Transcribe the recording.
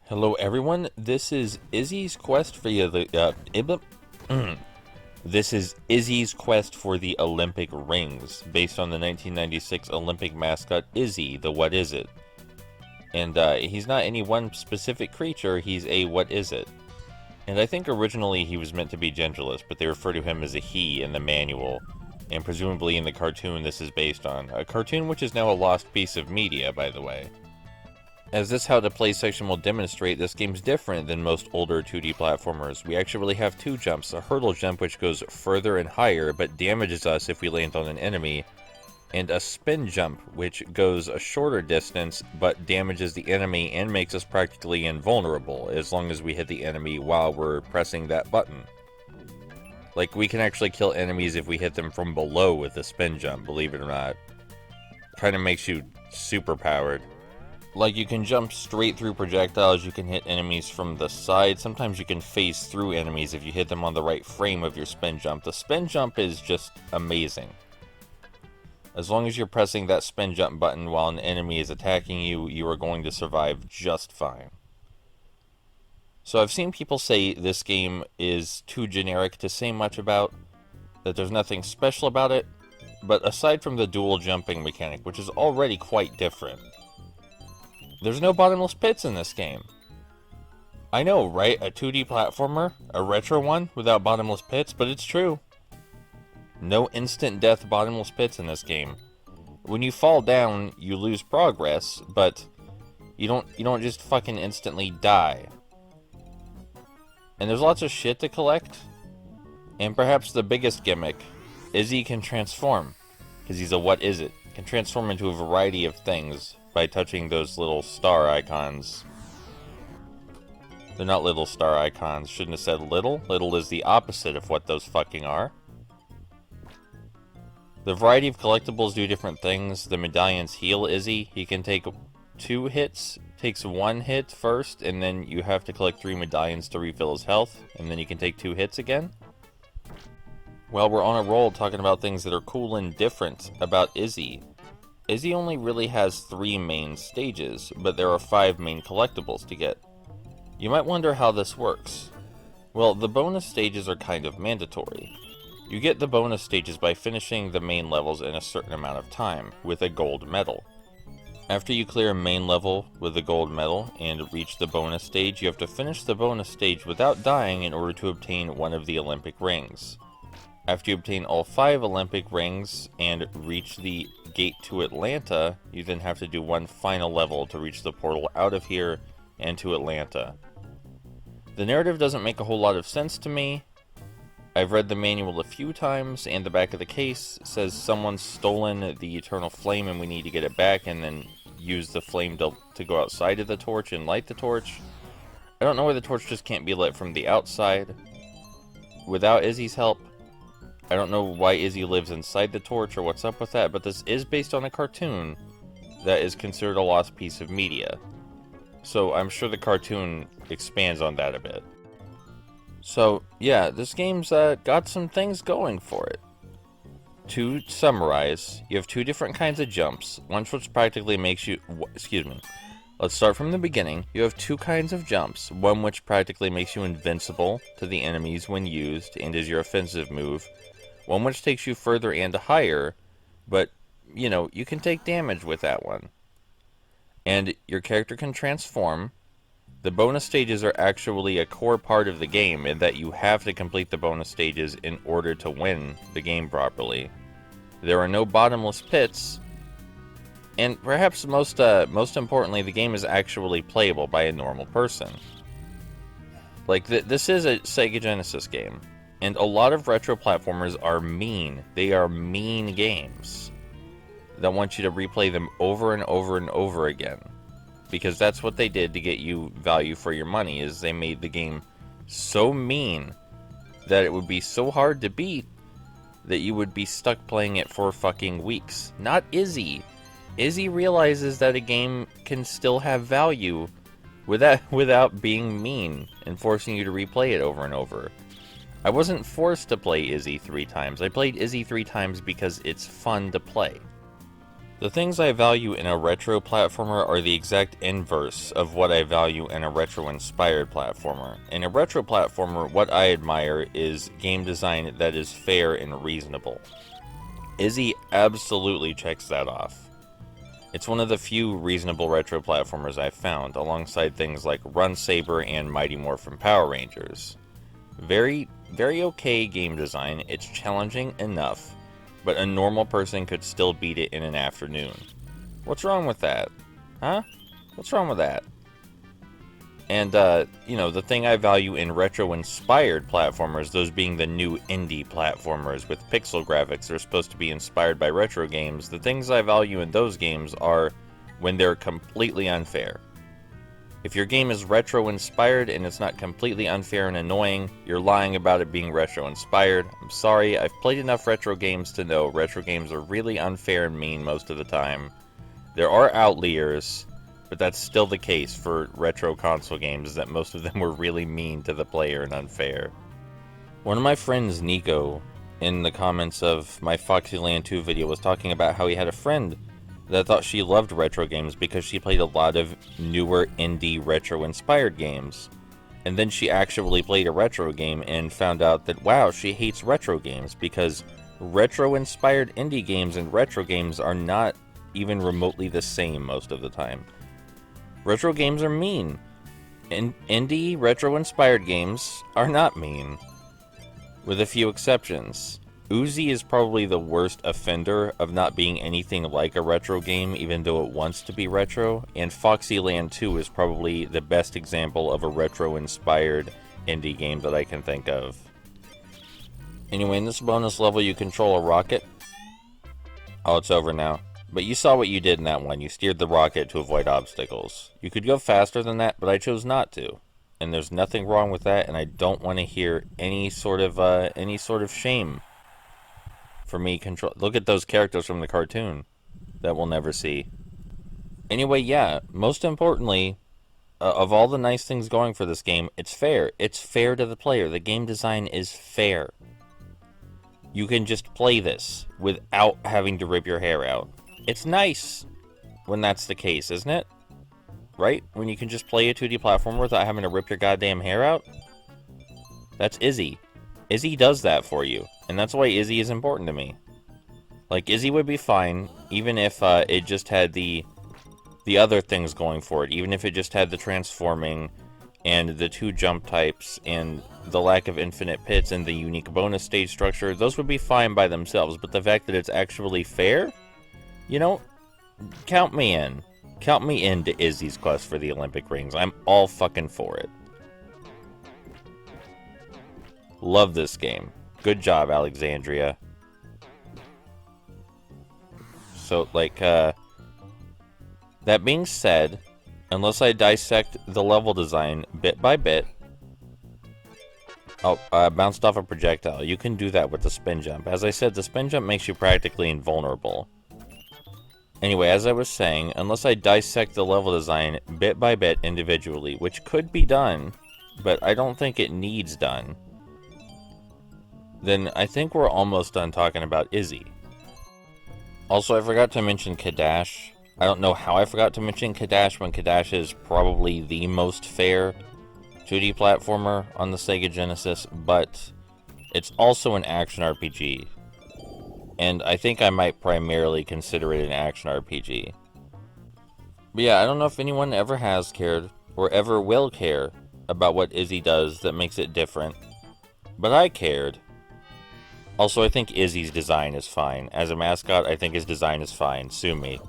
Hello, everyone. This is Izzy's quest for this is Izzy's quest for the Olympic rings, based on the 1996 Olympic mascot Izzy, the What Is It. And he's not any one specific creature; he's a What Is It. And I think originally he was meant to be genderless, but they refer to him as a he in the manual, and presumably in the cartoon this is based on. A cartoon which is now a lost piece of media, by the way. As this how to play section will demonstrate, this game's different than most older 2D platformers. We actually have two jumps, a hurdle jump which goes further and higher but damages us if we land on an enemy, and a spin jump which goes a shorter distance but damages the enemy and makes us practically invulnerable as long as we hit the enemy while we're pressing that button. Like, we can actually kill enemies if we hit them from below with a spin jump, believe it or not. Kind of makes you super powered. Like, you can jump straight through projectiles, you can hit enemies from the side, sometimes you can phase through enemies if you hit them on the right frame of your spin jump. The spin jump is just amazing. As long as you're pressing that spin jump button while an enemy is attacking you, you are going to survive just fine. So I've seen people say this game is too generic to say much about, that there's nothing special about it, but aside from the dual jumping mechanic, which is already quite different, there's no bottomless pits in this game. I know, right? A 2D platformer? A retro one without bottomless pits? But it's true. No instant death bottomless pits in this game. When you fall down, you lose progress, but you don't just fucking instantly die. And there's lots of shit to collect. And perhaps the biggest gimmick, Izzy can transform. Because he's a What Is It. Can transform into a variety of things by touching those little star icons. They're not little star icons. Shouldn't have said little. Little is the opposite of what those fucking are. The variety of collectibles do different things. The medallions heal Izzy. He can take 2 hits. Takes 1 hit first, and then you have to collect 3 medallions to refill his health, and then you can take 2 hits again. Well, we're on a roll talking about things that are cool and different about Izzy. Izzy only really has 3 main stages, but there are 5 main collectibles to get. You might wonder how this works. Well, the bonus stages are kind of mandatory. You get the bonus stages by finishing the main levels in a certain amount of time, with a gold medal. After you clear a main level with a gold medal and reach the bonus stage, you have to finish the bonus stage without dying in order to obtain one of the Olympic rings. After you obtain all 5 Olympic rings and reach the gate to Atlanta, you then have to do one final level to reach the portal out of here and to Atlanta. The narrative doesn't make a whole lot of sense to me. I've read the manual a few times, and the back of the case says someone's stolen the Eternal Flame and we need to get it back and then use the flame to go outside of the torch and light the torch. I don't know why the torch just can't be lit from the outside without Izzy's help. I don't know why Izzy lives inside the torch or what's up with that, but this is based on a cartoon that is considered a lost piece of media. So I'm sure the cartoon expands on that a bit. So, yeah, this game's got some things going for it. To summarize, you have 2 different kinds of jumps, one which practically makes you... Let's start from the beginning. You have 2 kinds of jumps, one which practically makes you invincible to the enemies when used and is your offensive move, one which takes you further and higher, but, you know, you can take damage with that one. And your character can transform. The bonus stages are actually a core part of the game in that you have to complete the bonus stages in order to win the game properly. There are no bottomless pits, and perhaps most importantly, the game is actually playable by a normal person. Like, this is a Sega Genesis game. And a lot of retro platformers are mean. They are mean games that want you to replay them over and over and over again. Because that's what they did to get you value for your money, is they made the game so mean that it would be so hard to beat that you would be stuck playing it for fucking weeks. Not Izzy. Izzy realizes that a game can still have value without being mean and forcing you to replay it over and over. I wasn't forced to play Izzy 3 times. I played Izzy 3 times because it's fun to play. The things I value in a retro platformer are the exact inverse of what I value in a retro-inspired platformer. In a retro platformer, what I admire is game design that is fair and reasonable. Izzy absolutely checks that off. It's one of the few reasonable retro platformers I've found, alongside things like Run Saber and Mighty Morphin Power Rangers. Very okay game design. It's challenging enough, but a normal person could still beat it in an afternoon. What's wrong with that? Huh? What's wrong with that? And, the thing I value in retro-inspired platformers, those being the new indie platformers with pixel graphics that are supposed to be inspired by retro games, the things I value in those games are when they're completely unfair. If your game is retro-inspired and it's not completely unfair and annoying, you're lying about it being retro-inspired. I'm sorry, I've played enough retro games to know retro games are really unfair and mean most of the time. There are outliers, but that's still the case for retro console games, is that most of them were really mean to the player and unfair. One of my friends, Nico, in the comments of my Foxyland 2 video was talking about how he had a friend that thought she loved retro games because she played a lot of newer indie retro-inspired games. And then she actually played a retro game and found out that, wow, she hates retro games because retro-inspired indie games and retro games are not even remotely the same most of the time. Retro games are mean. Indie retro-inspired games are not mean, with a few exceptions. Uzi is probably the worst offender of not being anything like a retro game, even though it wants to be retro, and Foxyland 2 is probably the best example of a retro-inspired indie game that I can think of. Anyway, in this bonus level you control a rocket. Oh, it's over now. But you saw what you did in that one. You steered the rocket to avoid obstacles. You could go faster than that, but I chose not to. And there's nothing wrong with that, and I don't want to hear any sort of shame for me control. Look at those characters from the cartoon that we'll never see. Anyway, yeah, most importantly, of all the nice things going for this game, it's fair. It's fair to the player. The game design is fair. You can just play this without having to rip your hair out. It's nice when that's the case, isn't it? Right? When you can just play a 2D platformer without having to rip your goddamn hair out? That's Izzy. Izzy does that for you, and that's why Izzy is important to me. Like, Izzy would be fine, even if it just had the other things going for it. Even if it just had the transforming, and the 2 jump types, and the lack of infinite pits, and the unique bonus stage structure, those would be fine by themselves, but the fact that it's actually fair? You know, count me in. Count me into Izzy's quest for the Olympic rings. I'm all fucking for it. Love this game. Good job, Alexandria. So, that being said, unless I dissect the level design bit by bit... Oh, I bounced off a projectile. You can do that with the spin jump. As I said, the spin jump makes you practically invulnerable. Anyway, as I was saying, unless I dissect the level design bit by bit individually, which could be done, but I don't think it needs done, then I think we're almost done talking about Izzy. Also, I forgot to mention Kadash. I don't know how I forgot to mention Kadash when Kadash is probably the most fair 2D platformer on the Sega Genesis, but it's also an action RPG. And I think I might primarily consider it an action RPG. But yeah, I don't know if anyone ever has cared, or ever will care, about what Izzy does that makes it different. But I cared. Also, I think Izzy's design is fine. As a mascot, I think his design is fine. Sue me.